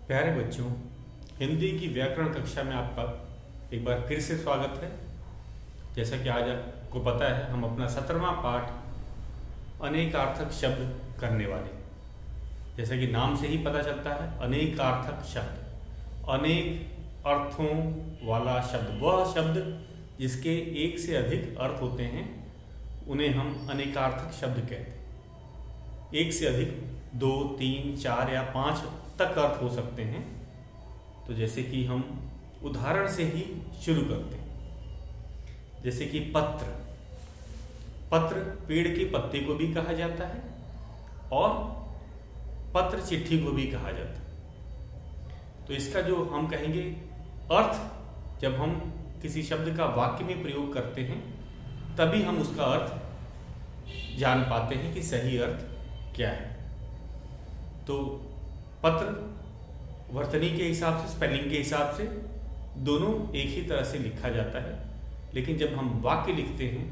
प्यारे बच्चों, हिंदी की व्याकरण कक्षा में आपका एक बार फिर से स्वागत है। जैसा कि आज आपको पता है, हम अपना 17वां पाठ अनेकार्थक शब्द करने वाले। जैसा कि नाम से ही पता चलता है, अनेकार्थक शब्द, अनेक अर्थों वाला शब्द, वह शब्द जिसके एक से अधिक अर्थ होते हैं उन्हें हम अनेकार्थक शब्द कहते हैं। एक से अधिक 2, 3, 4 या 5 तक अर्थ हो सकते हैं। तो जैसे कि हम उदाहरण से ही शुरू करते हैं। जैसे कि पत्र, पत्र पेड़ के पत्ते को भी कहा जाता है और पत्र चिट्ठी को भी कहा जाता है। तो इसका जो हम कहेंगे अर्थ, जब हम किसी शब्द का वाक्य में प्रयोग करते हैं तभी हम उसका अर्थ जान पाते हैं कि सही अर्थ क्या है। तो पत्र वर्तनी के हिसाब से, स्पेलिंग के हिसाब से दोनों एक ही तरह से लिखा जाता है, लेकिन जब हम वाक्य लिखते हैं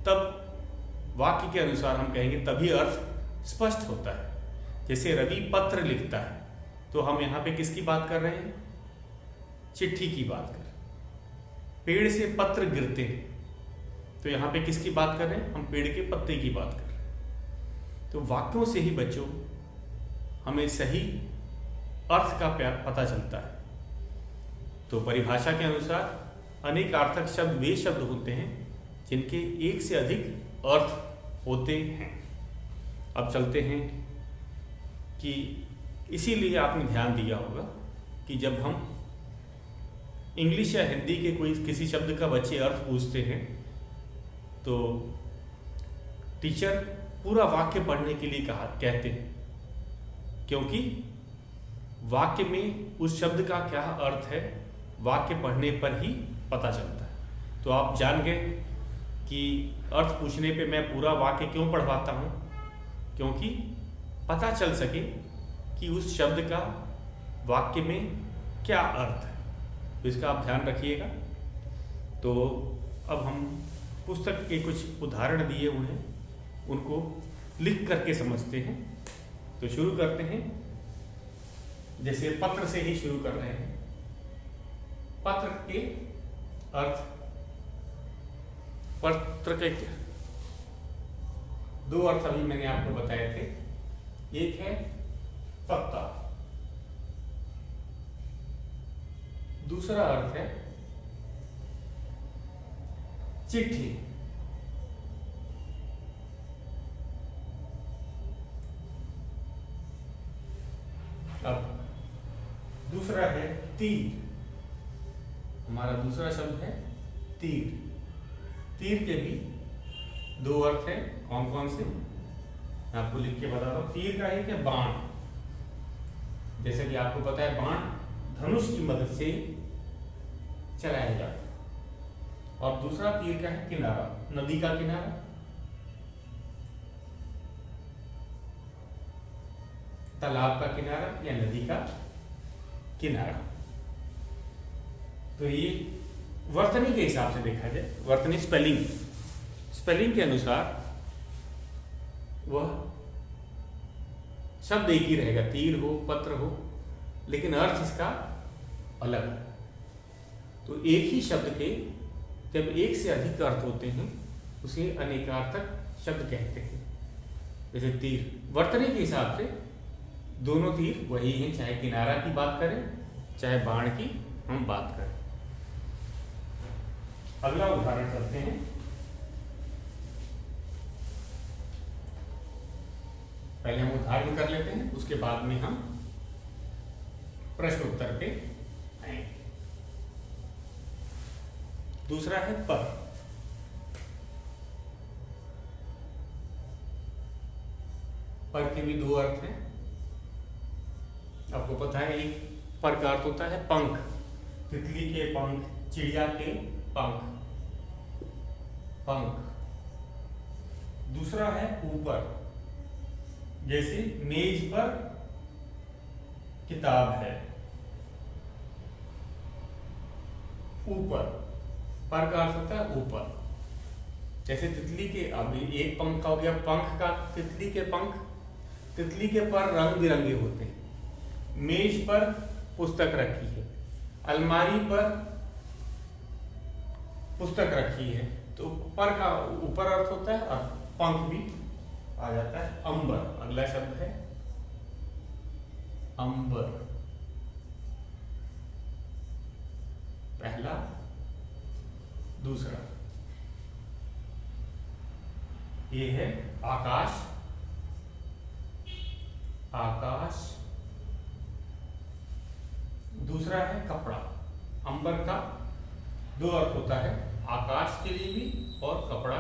तब वाक्य के अनुसार हम कहेंगे तभी अर्थ स्पष्ट होता है। जैसे रवि पत्र लिखता है तो हम यहाँ पे किसकी बात कर रहे हैं? चिट्ठी की बात कर रहे हैं। पेड़ से पत्र गिरते हैं तो यहाँ पे किसकी बात कर रहे हैं? हम पेड़ के पत्ते की बात कर रहे हैं। तो वाक्यों से ही बच्चों हमें सही अर्थ का पता चलता है। तो परिभाषा के अनुसार अनेकार्थक शब्द वे शब्द होते हैं जिनके एक से अधिक अर्थ होते हैं। अब चलते हैं कि इसीलिए आपने ध्यान दिया होगा कि जब हम इंग्लिश या हिंदी के कोई किसी शब्द का बच्चे अर्थ पूछते हैं तो टीचर पूरा वाक्य पढ़ने के लिए कहते हैं, क्योंकि वाक्य में उस शब्द का क्या अर्थ है वाक्य पढ़ने पर ही पता चलता है। तो आप जान गए कि अर्थ पूछने पे मैं पूरा वाक्य क्यों पढ़वाता हूँ, क्योंकि पता चल सके कि उस शब्द का वाक्य में क्या अर्थ है। तो इसका आप ध्यान रखिएगा। तो अब हम पुस्तक के कुछ उदाहरण दिए हुए हैं, उनको लिख करके समझते हैं। तो शुरू करते हैं। जैसे पत्र से ही शुरू कर रहे हैं। पत्र के अर्थ, पत्र के दो अर्थ अभी मैंने आपको बताए थे। एक है पत्ता, दूसरा अर्थ है चिट्ठी। अब दूसरा है तीर। हमारा दूसरा शब्द है तीर। तीर के भी दो अर्थ हैं। कौन कौन से मैं आपको लिख के बताता हूँ। तीर का एक है बाण, जैसे कि आपको पता है बाण धनुष की मदद से चलाया जाता है। और दूसरा तीर का है किनारा, नदी का किनारा, तालाब का किनारा या नदी का किनारा। तो ये वर्तनी के हिसाब से देखा जाए, वर्तनी स्पेलिंग के अनुसार वह शब्द एक ही रहेगा, तीर हो पत्र हो, लेकिन अर्थ इसका अलग है। तो एक ही शब्द के जब एक से अधिक अर्थ होते हैं उसे अनेकार्थक शब्द कहते हैं। जैसे तीर वर्तनी के हिसाब से दोनों तीर वही हैं, चाहे किनारा की बात करें चाहे बाण की हम बात करें। अगला उदाहरण करते हैं। पहले हम उदाहरण कर लेते हैं, उसके बाद में हम प्रश्न उत्तर पे आएंगे। दूसरा है पर। पर के भी दो अर्थ हैं। आपको पता है एक पर का अर्थ होता है पंख, तितली के पंख, चिड़िया के पंख, पंख। दूसरा है ऊपर, जैसे मेज पर किताब है, ऊपर। पर का अर्थ होता है ऊपर। जैसे तितली के, अब एक पंख का हो गया पंख का, तितली के पंख, तितली के पर रंग बिरंगे होते हैं। मेज पर पुस्तक रखी है, अलमारी पर पुस्तक रखी है। तो पर का ऊपर अर्थ होता है और पंख भी आ जाता है। अंबर अगला शब्द है, अंबर पहला दूसरा। ये है आकाश, आकाश दूसरा है कपड़ा। अंबर का दो अर्थ होता है, आकाश के लिए भी और कपड़ा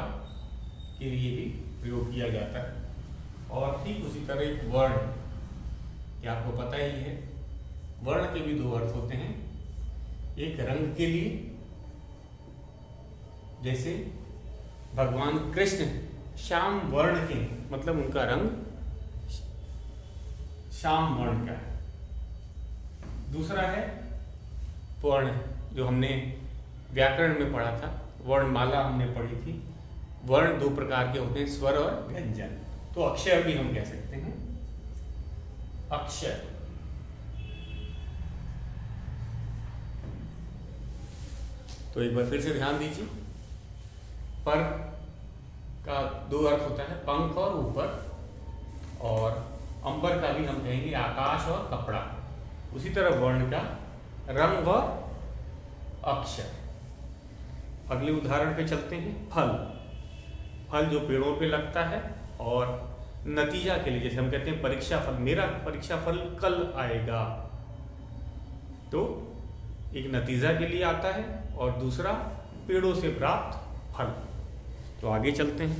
के लिए भी प्रयोग किया जाता है। और ठीक उसी तरह एक वर्ण, क्या आपको पता ही है, वर्ण के भी दो अर्थ होते हैं। एक रंग के लिए, जैसे भगवान कृष्ण श्याम वर्ण के, मतलब उनका रंग श्याम वर्ण का है। दूसरा है वर्ण, जो हमने व्याकरण में पढ़ा था, वर्णमाला हमने पढ़ी थी। वर्ण दो प्रकार के होते हैं, स्वर और व्यंजन। तो अक्षर भी हम कह सकते हैं, अक्षर। तो एक बार फिर से ध्यान दीजिए, पर का दो अर्थ होता है, पंख और ऊपर। और अंबर का भी हम कहेंगे आकाश और कपड़ा। उसी तरह वर्ण का रंग और अक्षर। अगले उदाहरण पे चलते हैं, फल। फल जो पेड़ों पे लगता है, और नतीजा के लिए, जैसे हम कहते हैं परीक्षा फल, मेरा परीक्षा फल कल आएगा, तो एक नतीजा के लिए आता है, और दूसरा पेड़ों से प्राप्त फल। तो आगे चलते हैं।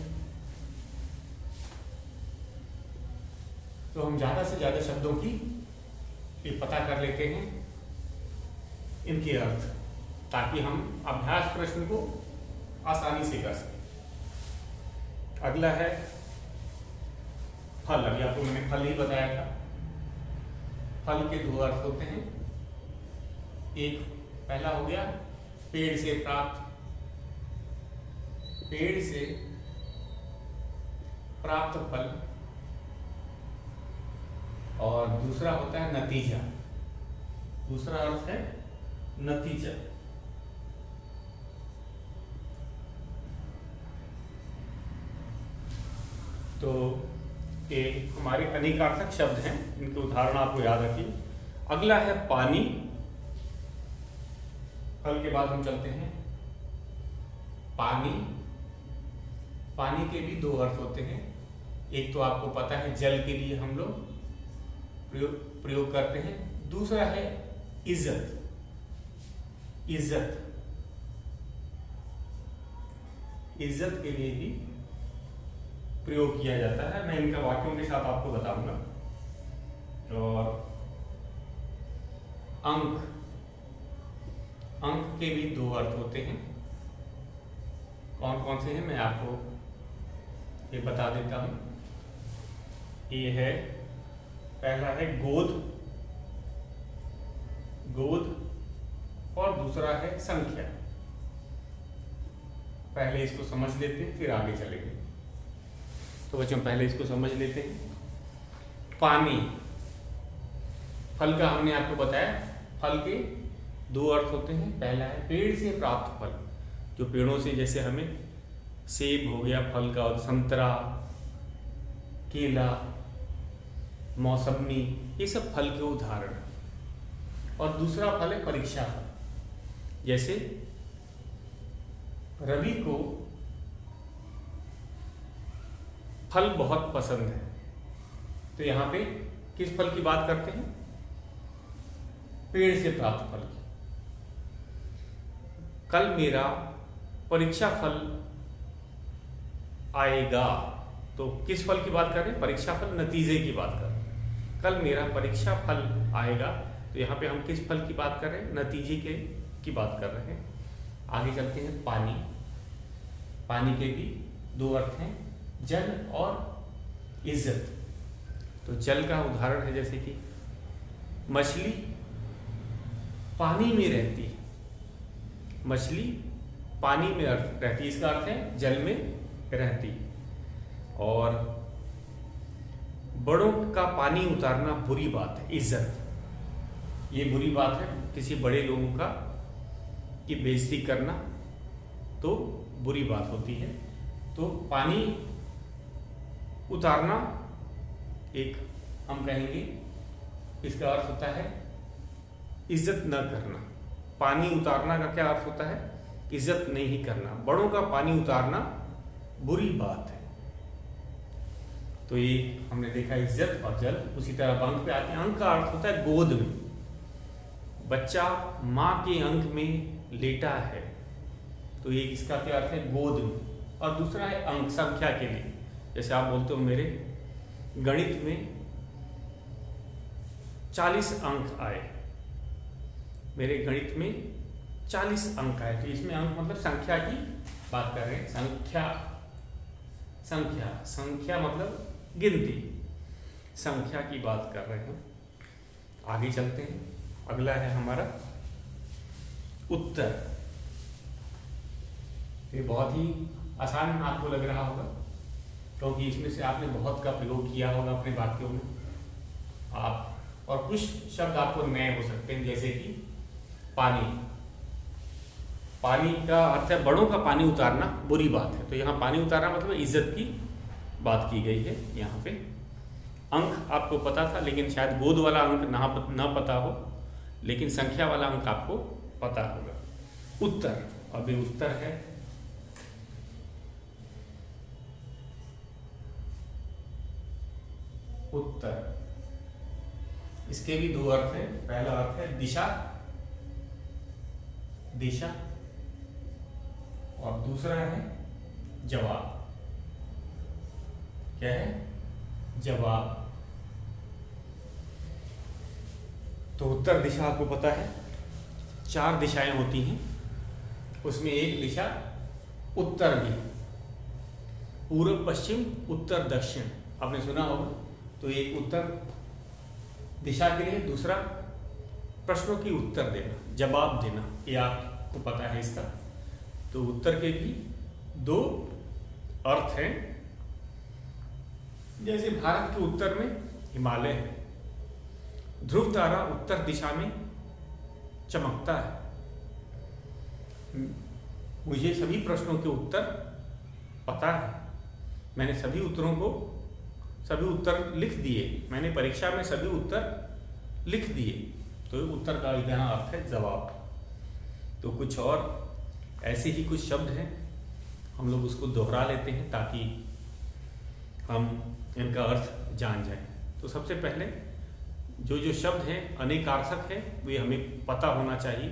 तो हम ज्यादा से ज्यादा शब्दों की ये पता कर लेते हैं, इनके अर्थ, ताकि हम अभ्यास प्रश्न को आसानी से कर सकें। अगला है फल। अभी आपको मैंने फल ही बताया था। फल के दो अर्थ होते हैं। एक पहला हो गया पेड़ से प्राप्त, पेड़ से प्राप्त फल, और दूसरा होता है नतीजा। दूसरा अर्थ है नतीजा। तो ये हमारे अनेकार्थक शब्द हैं, इनके उदाहरण आपको याद रखिए। अगला है पानी। फल के बाद हम चलते हैं पानी। पानी के भी दो अर्थ होते हैं। एक तो आपको पता है, जल के लिए हम लोग प्रयोग करते हैं। दूसरा है इज्जत। इज्जत, इज्जत के लिए भी प्रयोग किया जाता है। मैं इनका वाक्यों के साथ आपको बताऊंगा। और अंक, अंक के भी दो अर्थ होते हैं। कौन कौन से हैं मैं आपको ये बता देता हूं। ये है, पहला है गोद, गोद, और दूसरा है संख्या। पहले इसको समझ लेते हैं, फिर आगे चलेंगे। तो बच्चों पहले इसको समझ लेते हैं। पानी, फल का हमने आपको बताया। फल के दो अर्थ होते हैं। पहला है पेड़ से प्राप्त फल, जो पेड़ों से, जैसे हमें सेब हो गया फल का, और संतरा, केला, मौसमी, ये सब फल के उदाहरण। और दूसरा फल है परीक्षा फल। जैसे रवि को फल बहुत पसंद है, तो यहां पे किस फल की बात करते हैं? पेड़ से प्राप्त फल की। कल मेरा परीक्षा फल आएगा, तो किस फल की बात कर रहे हैं? परीक्षा फल, नतीजे की बात कर रहे हैं। कल मेरा परीक्षा फल आएगा, तो यहाँ पे हम किस फल की बात कर रहे हैं? नतीजे की बात कर रहे हैं। आगे चलते हैं पानी। पानी के भी दो अर्थ हैं, जल और इज्जत। तो जल का उदाहरण है, जैसे कि मछली पानी में रहती है। मछली पानी में रहती है, इसका अर्थ है जल में रहती। और बड़ों का पानी उतारना बुरी बात है, इज्जत। ये बुरी बात है किसी बड़े लोगों का की बेइज्जती करना, तो बुरी बात होती है। तो पानी उतारना एक हम कहेंगे इसका अर्थ होता है इज्जत न करना। पानी उतारना का क्या अर्थ होता है? इज्जत नहीं करना। बड़ों का पानी उतारना बुरी बात है। तो ये हमने देखा इज्जत और जल। उसी तरह अंक पे आते हैं। अंक का अर्थ होता है गोद में। बच्चा माँ के अंक में लेटा है, तो ये इसका क्या अर्थ है? गोद में। और दूसरा है अंक, संख्या के लिए। जैसे आप बोलते हो मेरे गणित में 40 अंक आए, मेरे गणित में 40 अंक आए। तो इसमें अंक मतलब संख्या की बात कर रहे हैं। संख्या संख्या संख्या मतलब गिनती, संख्या की बात कर रहे हैं। आगे चलते हैं। अगला है हमारा उत्तर। ये बहुत ही आसान आपको लग रहा होगा, क्योंकि इसमें से आपने बहुत का प्रयोग किया होगा अपने वाक्यों में। आप और कुछ शब्द आपको नए हो सकते हैं, जैसे कि पानी। पानी का अर्थ है बड़ों का पानी उतारना बुरी बात है। तो यहाँ पानी उतारना मतलब इज्जत की बात की गई है यहाँ पे। अंक आपको पता था, लेकिन शायद गोद वाला अंक ना पता हो, लेकिन संख्या वाला अंक आपको पता होगा। उत्तर, अभी उत्तर है उत्तर। इसके भी दो अर्थ हैं। पहला अर्थ है दिशा, दिशा, और दूसरा है जवाब। क्या है? जवाब। तो उत्तर दिशा आपको पता है 4 दिशाएं होती हैं, उसमें एक दिशा उत्तर भी, पूर्व पश्चिम उत्तर दक्षिण, आपने सुना होगा। तो एक उत्तर दिशा के लिए, दूसरा प्रश्नों की उत्तर देना, जवाब देना, ये आपको पता है इसका। तो उत्तर के भी 2 अर्थ हैं। जैसे भारत के उत्तर में हिमालय है, ध्रुव तारा उत्तर दिशा में चमकता है। मुझे सभी प्रश्नों के उत्तर पता है, मैंने सभी उत्तर लिख दिए, मैंने परीक्षा में सभी उत्तर लिख दिए। तो उत्तर का यहाँ अर्थ है जवाब। तो कुछ और ऐसे ही कुछ शब्द हैं, हम लोग उसको दोहरा लेते हैं ताकि हम इनका अर्थ जान जाएं। तो सबसे पहले जो शब्द हैं अनेकार्थक है, वे हमें पता होना चाहिए।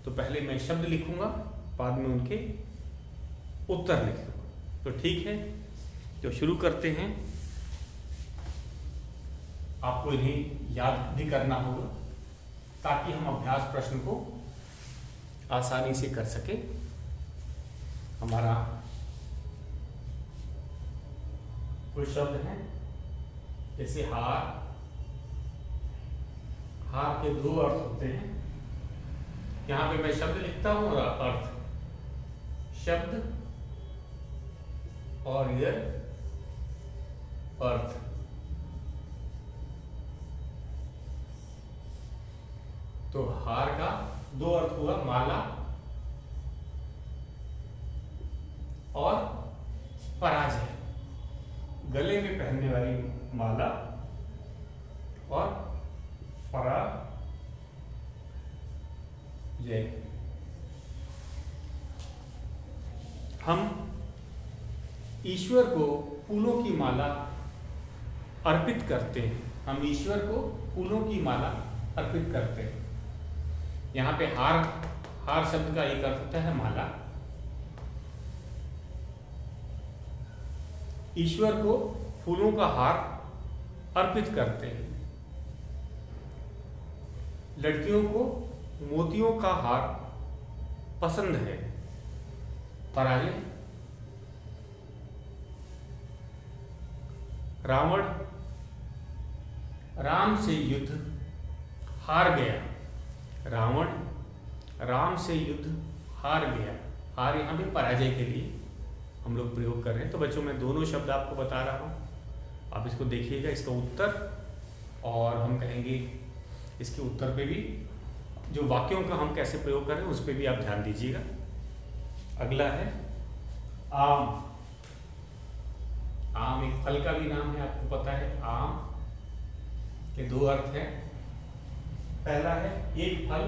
तो पहले मैं शब्द लिखूंगा, बाद में उनके उत्तर लिख दूंगा। तो ठीक है, तो शुरू करते हैं। आपको इन्हें याद भी करना होगा ताकि हम अभ्यास प्रश्न को आसानी से कर सके। हमारा कुछ शब्द हैं, जैसे हार। हार के 2 अर्थ होते हैं। यहाँ पे मैं शब्द लिखता हूँ और अर्थ, शब्द और इधर अर्थ। तो हार का 2 अर्थ हुआ, माला और पराजय। गले में पहनने वाली माला और पराजय। हम ईश्वर को फूलों की माला अर्पित करते हैं। हम ईश्वर को फूलों की माला अर्पित करते हैं। यहाँ पे हार शब्द का एक अर्थ होता है माला। ईश्वर को फूलों का हार अर्पित करते हैं। लड़कियों को मोतियों का हार पसंद है। पराजय, रावण राम से युद्ध हार गया। रावण राम से युद्ध हार गया। हार यहाँ भी पराजय के लिए हम लोग प्रयोग कर रहे हैं। तो बच्चों, मैं दोनों शब्द आपको बता रहा हूँ, आप इसको देखिएगा, इसका उत्तर। और हम कहेंगे इसके उत्तर पे भी, जो वाक्यों का हम कैसे प्रयोग करें उस पर भी आप ध्यान दीजिएगा। अगला है आम। आम एक फल का भी नाम है, आपको पता है। आम के दो अर्थ हैं। पहला है एक फल,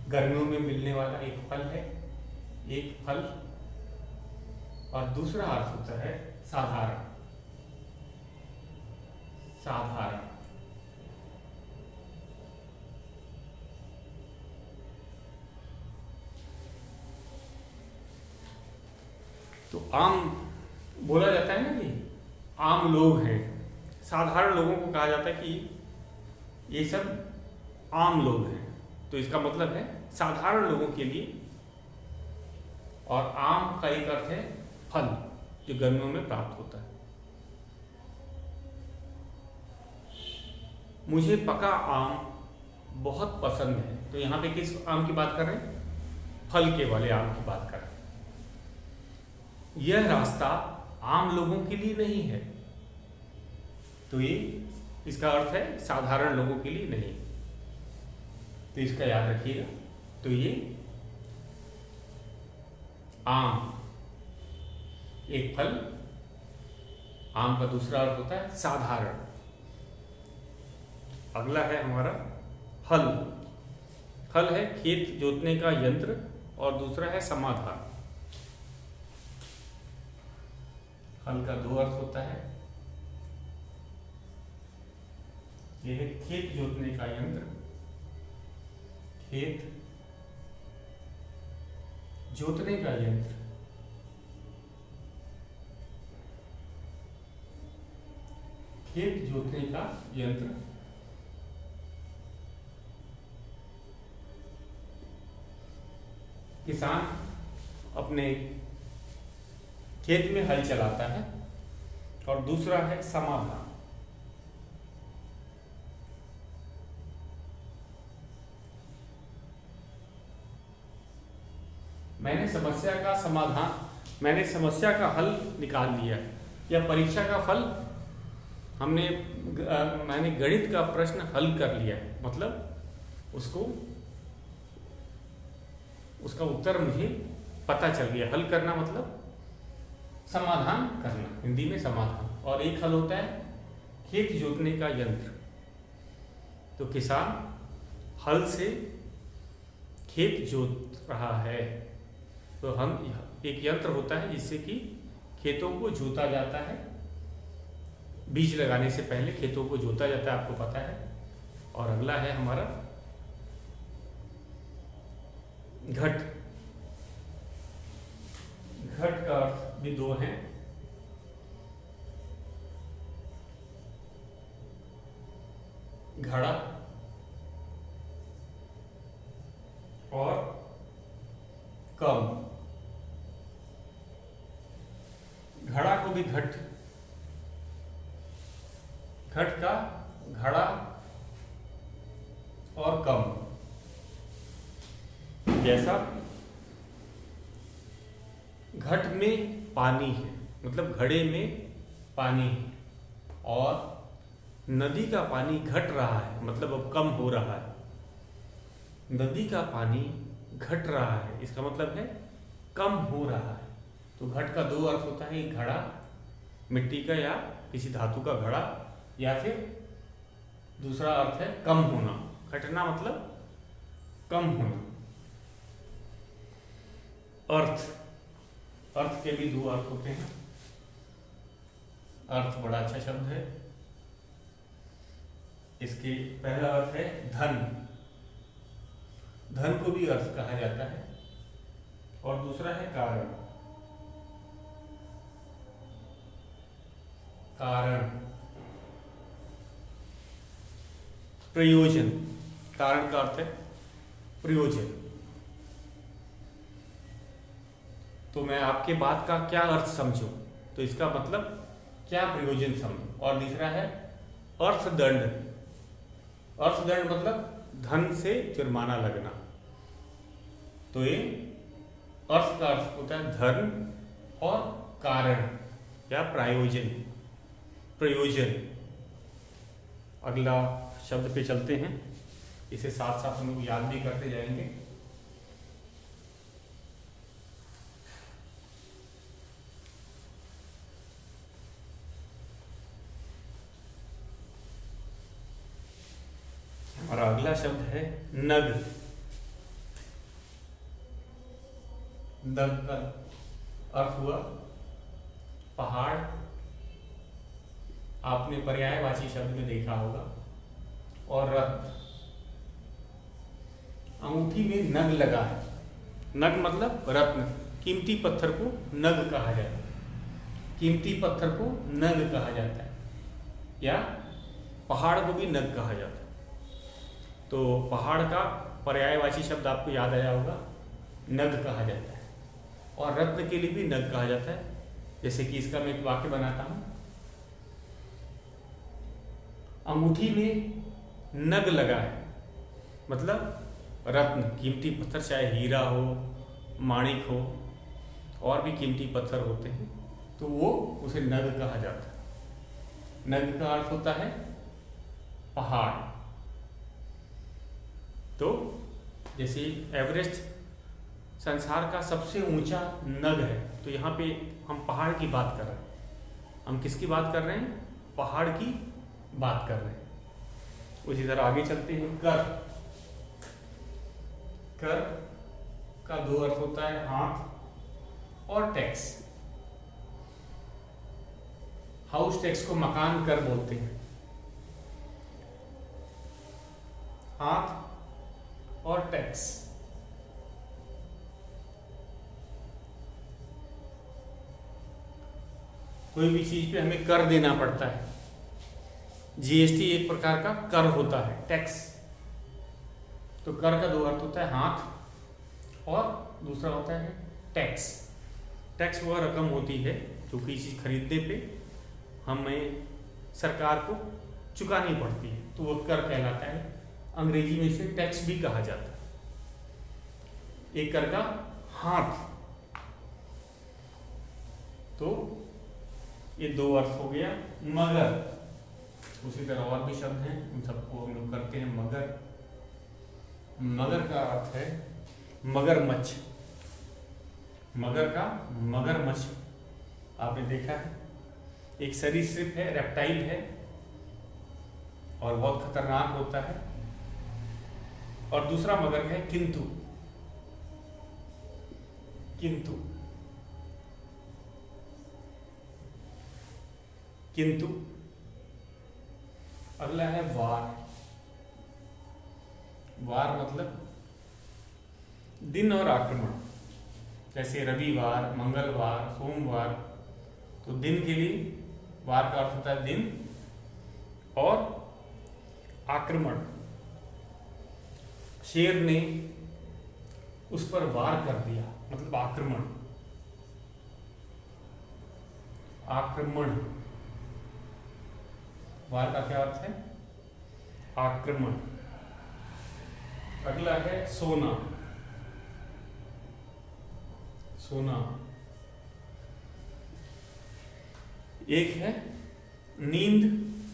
गर्मियों में मिलने वाला एक फल है, एक फल। और दूसरा अर्थ होता है साधारण। साधारण तो आम बोला जाता है ना कि आम लोग हैं। साधारण लोगों को कहा जाता है कि ये सब आम लोग हैं। तो इसका मतलब है साधारण लोगों के लिए। और आम का एक अर्थ है फल, जो गर्मियों में प्राप्त होता है। मुझे पका आम बहुत पसंद है। तो यहां पे किस आम की बात कर रहे हैं? फल के वाले आम की बात कर रहे हैं। यह रास्ता आम लोगों के लिए नहीं है। तो ये इसका अर्थ है साधारण लोगों के लिए नहीं। तो इसका याद रखिएगा। तो ये आम एक फल, आम का दूसरा अर्थ होता है साधारण। अगला है हमारा हल। हल है खेत जोतने का यंत्र और दूसरा है समाधान। हल का दो अर्थ होता है। यह है खेत जोतने का यंत्र, खेत जोतने का यंत्र। खेत जोतने का यंत्र। किसान अपने खेत में हल चलाता है। और दूसरा है समाधान। मैंने समस्या का हल निकाल लिया, या परीक्षा का फल मैंने गणित का प्रश्न हल कर लिया है। मतलब उसका उत्तर मुझे पता चल गया। हल करना मतलब समाधान करना, हिंदी में समाधान। और एक हल होता है खेत जोतने का यंत्र। तो किसान हल से खेत जोत रहा है। तो हम एक यंत्र होता है जिससे कि खेतों को जोता जाता है। बीज लगाने से पहले खेतों को जोता जाता है, आपको पता है। और अगला है हमारा घट। घट का अर्थ भी दो हैं। घड़ा और कम। घड़ा को भी घट का घड़ा और कम। जैसा घट में पानी है, मतलब घड़े में पानी है, और नदी का पानी घट रहा है, मतलब अब कम हो रहा है। नदी का पानी घट रहा है, इसका मतलब है कम हो रहा है। तो घट का दो अर्थ होता है। एक घड़ा मिट्टी का या किसी धातु का घड़ा, या फिर दूसरा अर्थ है कम होना। घटना मतलब कम होना। अर्थ के भी दो अर्थ होते हैं। अर्थ बड़ा अच्छा शब्द है। इसके पहला अर्थ है धन। धन को भी अर्थ कहा जाता है। और दूसरा है कारण। कारण, प्रयोजन। कारण का अर्थ है प्रयोजन। तो मैं आपके बात का क्या अर्थ समझूं, तो इसका मतलब क्या प्रयोजन समझूं। और तीसरा है अर्थदंड। अर्थदंड मतलब धन से जुर्माना लगना। तो ये अर्थ का अर्थ होता है धन और कारण या प्रयोजन। अगला शब्द पे चलते हैं, इसे साथ साथ हम लोग याद भी करते जाएंगे। हमारा अगला शब्द है नग। नग का अर्थ हुआ पहाड़। आपने पर्यायवाची शब्द में देखा होगा। और रत्न, अंगूठी में नग लगा है। नग मतलब रत्न, कीमती पत्थर को नग कहा जाता है। कीमती पत्थर को नग कहा जाता है, या पहाड़ को भी नग कहा जाता है। तो पहाड़ का पर्यायवाची शब्द आपको याद आया होगा, नग कहा जाता है। और रत्न के लिए भी नग कहा जाता है। जैसे कि इसका मैं एक वाक्य बनाता हूं, अंगूठी में नग लगा है, मतलब रत्न, कीमती पत्थर, चाहे हीरा हो, माणिक हो, और भी कीमती पत्थर होते हैं, तो वो उसे नग कहा जाता है। नग का अर्थ होता है पहाड़। तो जैसे एवरेस्ट संसार का सबसे ऊंचा नग है, तो यहाँ पे हम पहाड़ की बात कर रहे हैं। हम किसकी बात कर रहे हैं? पहाड़ की बात कर रहे हैं। उसी तरह आगे चलते हैं। कर, कर का दो अर्थ होता है, हाथ और टैक्स। हाउस टैक्स को मकान कर बोलते हैं। हाथ और टैक्स, कोई भी चीज पे हमें कर देना पड़ता है। जीएसटी एक प्रकार का कर होता है, टैक्स। तो कर का दो अर्थ होता है, हाथ, और दूसरा होता है टैक्स। टैक्स वह रकम होती है जो किसी चीज खरीदने पे हमें सरकार को चुकानी पड़ती है, तो वह कर कहलाता है। अंग्रेजी में इसे टैक्स भी कहा जाता है। एक कर का हाथ। तो ये दो अर्थ हो गया। मगर, उसी तरह और भी शब्द हैं, उन सबको हम लोग करते हैं मगर। मगर का अर्थ है मगरमच्छ। मगर का मगरमच्छ आपने देखा है, एक सरीसृप है, रेप्टाइल है, और बहुत खतरनाक होता है। और दूसरा मगर है किंतु। किंतु, किंतु। अगला है वार। वार मतलब दिन और आक्रमण। जैसे रविवार, मंगलवार, सोमवार, तो दिन के लिए वार का अर्थ होता है दिन, और आक्रमण, शेर ने उस पर वार कर दिया, मतलब आक्रमण। आक्रमण, वार का क्या अर्थ है? आक्रमण। अगला है सोना। सोना, एक है नींद।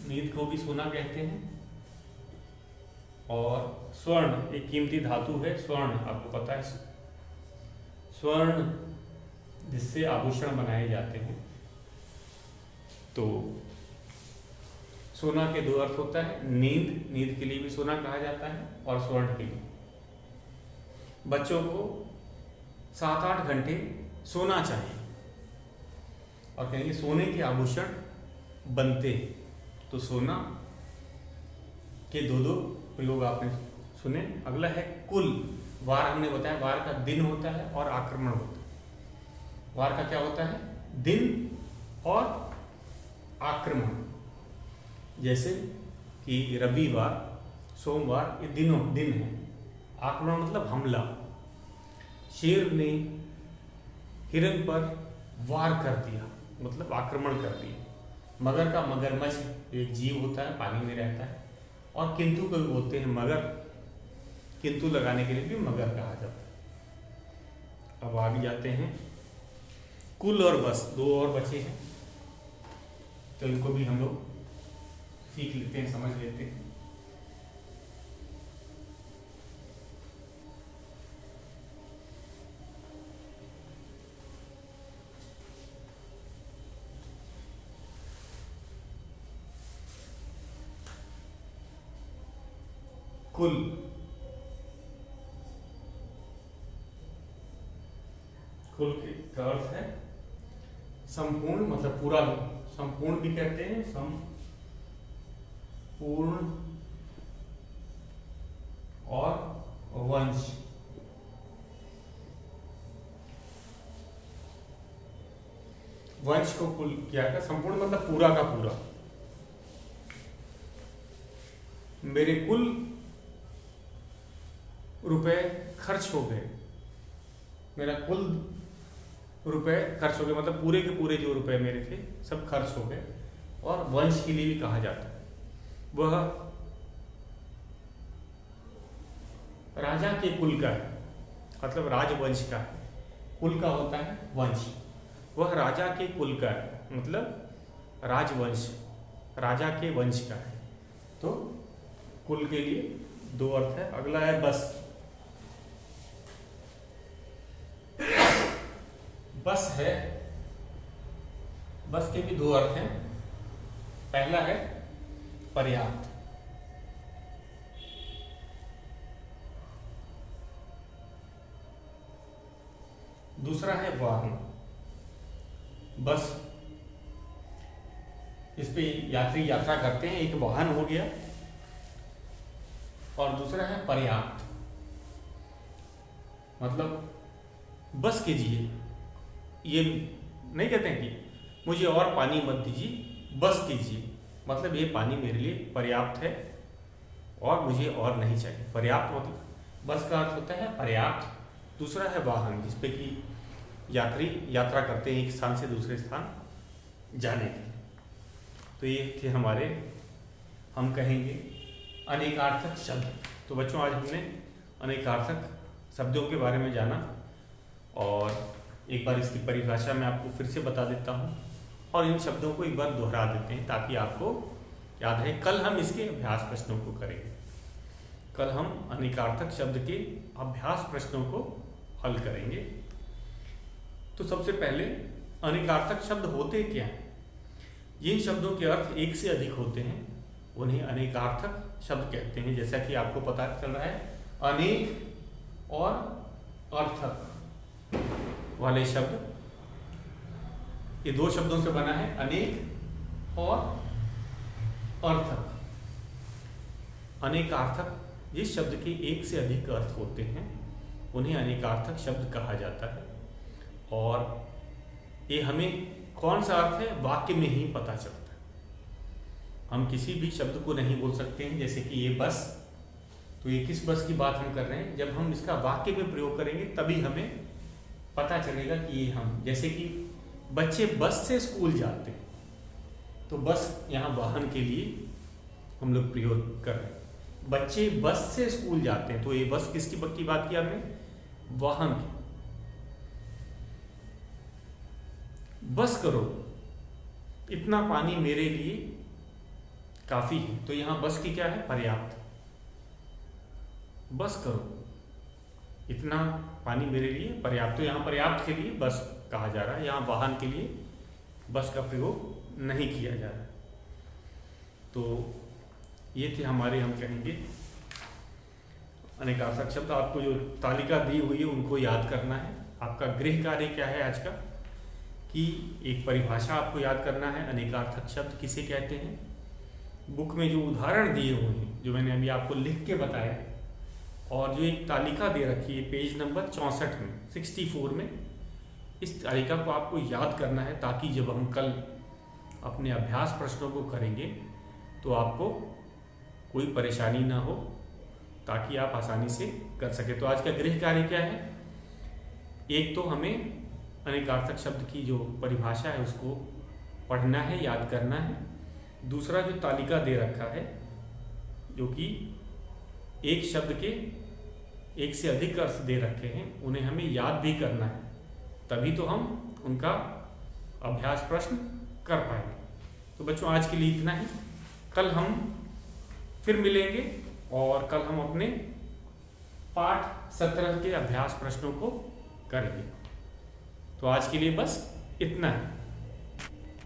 नींद को भी सोना कहते हैं। और स्वर्ण, एक कीमती धातु है स्वर्ण, आपको पता है, स्वर्ण जिससे आभूषण बनाए जाते हैं। तो सोना के दो अर्थ होता है, नींद, नींद के लिए भी सोना कहा जाता है, और स्वर्ण के लिए। बच्चों को 7-8 घंटे सोना चाहिए, और कहेंगे सोने के आभूषण बनते हैं। तो सोना के दो प्रयोग आपने सुने। अगला है कुल। वार हमने बताया, वार का दिन होता है और आक्रमण होता है। वार का क्या होता है? दिन और आक्रमण। जैसे कि रविवार, सोमवार, ये दिन है। आक्रमण मतलब हमला। शेर ने हिरन पर वार कर दिया, मतलब आक्रमण कर दिया। मगर का मगरमच्छ एक जीव होता है, पानी में रहता है। और किंतु को भी बोलते हैं मगर, किंतु लगाने के लिए भी मगर कहा जाता है। अब आगे जाते हैं। कुल और बस, दो और बचे हैं, तो इनको भी हम लोग सीख लेते हैं, समझ लेते हैं। कुल कुल का अर्थ है संपूर्ण, मतलब पूरा, संपूर्ण भी कहते हैं, संपूर्ण और वंश। वंश को कुल क्या है? संपूर्ण मतलब पूरा का पूरा। मेरे कुल रुपए खर्च हो गए, मेरा कुल रुपए खर्च हो गए मतलब पूरे के पूरे जो रुपए मेरे थे सब खर्च हो गए। और वंश के लिए भी कहा जाता है, वह राजा के कुल का है, मतलब राजवंश का है। कुल का होता है वंश, वह राजा के कुल का है, मतलब राजवंश, राजा के वंश का है। तो कुल के लिए दो अर्थ है। अगला है बस। बस है, बस के भी दो अर्थ हैं। पहला है पर्याप्त, दूसरा है वाहन। बस, इस पे यात्री यात्रा करते हैं, एक वाहन हो गया। और दूसरा है पर्याप्त, मतलब बस कीजिए, ये नहीं कहते हैं कि मुझे और पानी मत दीजिए, बस कीजिए, मतलब ये पानी मेरे लिए पर्याप्त है और मुझे और नहीं चाहिए। पर्याप्त मतलब बस का अर्थ होता है पर्याप्त। दूसरा है वाहन, जिसपे कि यात्री यात्रा करते हैं एक स्थान से दूसरे स्थान जाने के लिए। तो ये थे हमारे, हम कहेंगे अनेकार्थक शब्द। तो बच्चों, आज हमने अनेकार्थक शब्दों के बारे में जाना, और एक बार इसकी परिभाषा मैं आपको फिर से बता देता हूँ, और इन शब्दों को एक बार दोहरा देते हैं ताकि आपको याद रहे। कल हम इसके अभ्यास प्रश्नों को करेंगे, कल हम अनेकार्थक शब्द के अभ्यास प्रश्नों को हल करेंगे। तो सबसे पहले अनेकार्थक शब्द होते क्या हैं? जिन शब्दों के अर्थ एक से अधिक होते हैं उन्हें अनेकार्थक शब्द कहते हैं। जैसा कि आपको पता चल रहा है, अनेक और अर्थक वाले शब्द, ये दो शब्दों से बना है, अनेक और अर्थक। अनेकार्थक जिस शब्द के एक से अधिक अर्थ होते हैं उन्हें अनेकार्थक शब्द कहा जाता है। और ये हमें कौन सा अर्थ है वाक्य में ही पता चलता है। हम किसी भी शब्द को नहीं बोल सकते हैं, जैसे कि ये बस, तो ये किस बस की बात हम कर रहे हैं? जब हम इसका वाक्य में प्रयोग करेंगे तभी हमें पता चलेगा कि ये हम, जैसे कि बच्चे बस से स्कूल जाते हैं, तो बस यहाँ वाहन के लिए हम लोग प्रयोग कर रहे हैं। बच्चे बस से स्कूल जाते हैं, तो ये बस किसकी बात की हमने? वाहन की। बस करो, इतना पानी मेरे लिए काफी है, तो यहां बस की क्या है? पर्याप्त। बस करो, इतना पानी मेरे लिए पर्याप्त, तो यहां पर्याप्त के लिए बस कहा जा रहा है, यहां वाहन के लिए बस का प्रयोग नहीं किया जा रहा है। तो ये थे हमारे, हम कहेंगे अनेकार्थक शब्द। आपको जो तालिका दी हुई है उनको याद करना है। आपका गृह कार्य क्या है आज का, कि एक परिभाषा आपको याद करना है, अनेकार्थक शब्द किसे कहते हैं। बुक में जो उदाहरण दिए हुए हैं, जो मैंने अभी आपको लिख के बताया, और जो एक तालिका दे रखी है पेज नंबर 64 में, 64 में, इस तालिका को आपको याद करना है, ताकि जब हम कल अपने अभ्यास प्रश्नों को करेंगे तो आपको कोई परेशानी ना हो, ताकि आप आसानी से कर सके। तो आज का गृह कार्य क्या है? एक तो हमें अनेकार्थक शब्द की जो परिभाषा है उसको पढ़ना है, याद करना है। दूसरा जो तालिका दे रखा है, जो कि एक शब्द के एक से अधिक अर्थ दे रखे हैं, उन्हें हमें याद भी करना है, तभी तो हम उनका अभ्यास प्रश्न कर पाएंगे। तो बच्चों, आज के लिए इतना ही। कल हम फिर मिलेंगे और कल हम अपने पाठ 17 के अभ्यास प्रश्नों को करेंगे। तो आज के लिए बस इतना है।